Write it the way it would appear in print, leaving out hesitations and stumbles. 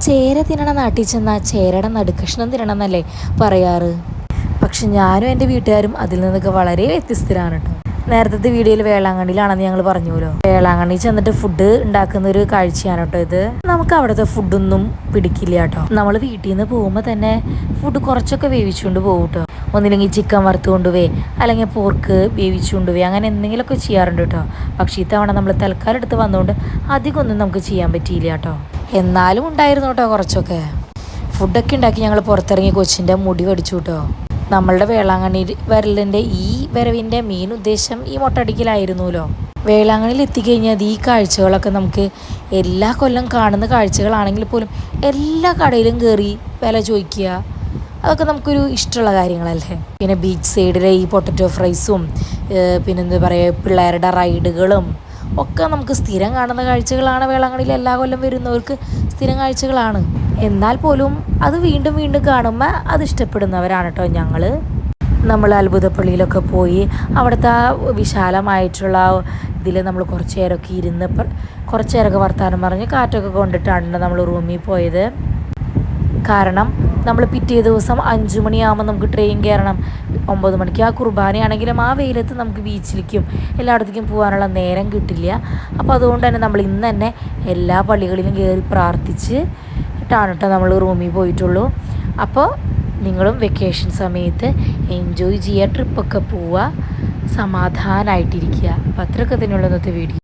ചേര തിന്നണ നാട്ടിൽ ചെന്നാൽ ചേരയുടെ നടുക്കഷ്ണം തിന്നണം എന്നല്ലേ പറയാറ്. പക്ഷെ ഞാനും എൻ്റെ വീട്ടുകാരും അതിൽ നിന്നൊക്കെ വളരെ വ്യത്യസ്തരാണ് കേട്ടോ. നേരത്തെ വീഡിയോയിൽ വേളാങ്കണ്ണിയിലാണെന്ന് ഞങ്ങൾ പറഞ്ഞുല്ലോ. വേളാങ്കണ്ണി ചെന്നിട്ട് ഫുഡ് ഉണ്ടാക്കുന്ന ഒരു കാഴ്ചയാണ് കേട്ടോ ഇത്. നമുക്ക് അവിടുത്തെ ഫുഡൊന്നും പിടിക്കില്ല കേട്ടോ. നമ്മൾ വീട്ടിൽ നിന്ന് പോകുമ്പോൾ തന്നെ ഫുഡ് കുറച്ചൊക്കെ വേവിച്ചുകൊണ്ട് പോകും കേട്ടോ. ഒന്നില്ലെങ്കിൽ ചിക്കൻ വറുത്ത് കൊണ്ടുപോയി അല്ലെങ്കിൽ പോർക്ക് വേവിച്ചു കൊണ്ടുപോയി അങ്ങനെ എന്തെങ്കിലുമൊക്കെ ചെയ്യാറുണ്ട് കേട്ടോ. പക്ഷേ ഇത്തവണ നമ്മൾ തൽക്കാലം എടുത്ത് വന്നുകൊണ്ട് അധികമൊന്നും നമുക്ക് ചെയ്യാൻ പറ്റിയില്ല കേട്ടോ. എന്നാലും ഉണ്ടായിരുന്നു കേട്ടോ കുറച്ചൊക്കെ. ഫുഡൊക്കെ ഉണ്ടാക്കി ഞങ്ങൾ പുറത്തിറങ്ങി കൊച്ചിൻ്റെ മുടി കടിച്ചു കേട്ടോ. നമ്മളുടെ വേളാങ്കണ്ണി വരലിൻ്റെ ഈ വരവിൻ്റെ മെയിൻ ഉദ്ദേശം ഈ മൊട്ടടിക്കലായിരുന്നല്ലോ. വേളാങ്കണ്ണിയിൽ എത്തിക്കഴിഞ്ഞാൽ ഈ കാഴ്ചകളൊക്കെ നമുക്ക് എല്ലാ കൊല്ലം കാണുന്ന കാഴ്ചകളാണെങ്കിൽ പോലും എല്ലാ കടയിലും കയറി വില ചോദിക്കുക, അതൊക്കെ നമുക്കൊരു ഇഷ്ടമുള്ള കാര്യങ്ങളല്ലേ. പിന്നെ ബീച്ച് സൈഡിലെ ഈ പൊട്ടറ്റോ ഫ്രൈസും പിന്നെന്താ പറയുക പിള്ളേരുടെ റൈഡുകളും ഒക്കെ നമുക്ക് സ്ഥിരം കാണുന്ന കാഴ്ചകളാണ്. വേളാങ്കണ്ണിയിൽ എല്ലാ കൊല്ലം വരുന്നവർക്ക് സ്ഥിരം കാഴ്ചകളാണ്. എന്നാൽ പോലും അത് വീണ്ടും വീണ്ടും കാണുമ്പോൾ അത് ഇഷ്ടപ്പെടുന്നവരാണ് കേട്ടോ ഞങ്ങൾ. നമ്മൾ അത്ഭുതപ്പള്ളിയിലൊക്കെ പോയി അവിടുത്തെ ആ വിശാലമായിട്ടുള്ള ഇതിൽ നമ്മൾ കുറച്ച് നേരമൊക്കെ ഇരുന്ന് കുറച്ച് നേരമൊക്കെ വർത്താനം പറഞ്ഞ് കാറ്റൊക്കെ കൊണ്ടിട്ടാണ് നമ്മൾ റൂമിൽ പോയത്. കാരണം നമ്മൾ പിറ്റേ ദിവസം 5 മണിയാകുമ്പോൾ നമുക്ക് ട്രെയിൻ കയറണം. 9 മണിക്ക് ആ കുർബാനയാണെങ്കിലും ആ വെയിലത്ത് നമുക്ക് ബീച്ചിലേക്കും എല്ലായിടത്തേക്കും പോകാനുള്ള നേരം കിട്ടില്ല. അപ്പോൾ അതുകൊണ്ട് തന്നെ നമ്മൾ ഇന്ന് തന്നെ എല്ലാ പള്ളികളിലും കയറി പ്രാർത്ഥിച്ച് ാണ് കേട്ടോ നമ്മൾ റൂമിൽ പോയിട്ടുള്ളൂ. അപ്പോൾ നിങ്ങളും വെക്കേഷൻ സമയത്ത് എൻജോയ് ചെയ്യുക, ട്രിപ്പൊക്കെ പോവുക, സമാധാനമായിട്ടിരിക്കുക. അപ്പോൾ അത്രയൊക്കെ തന്നെയുള്ള ഇന്നത്തെ വീഡിയോ.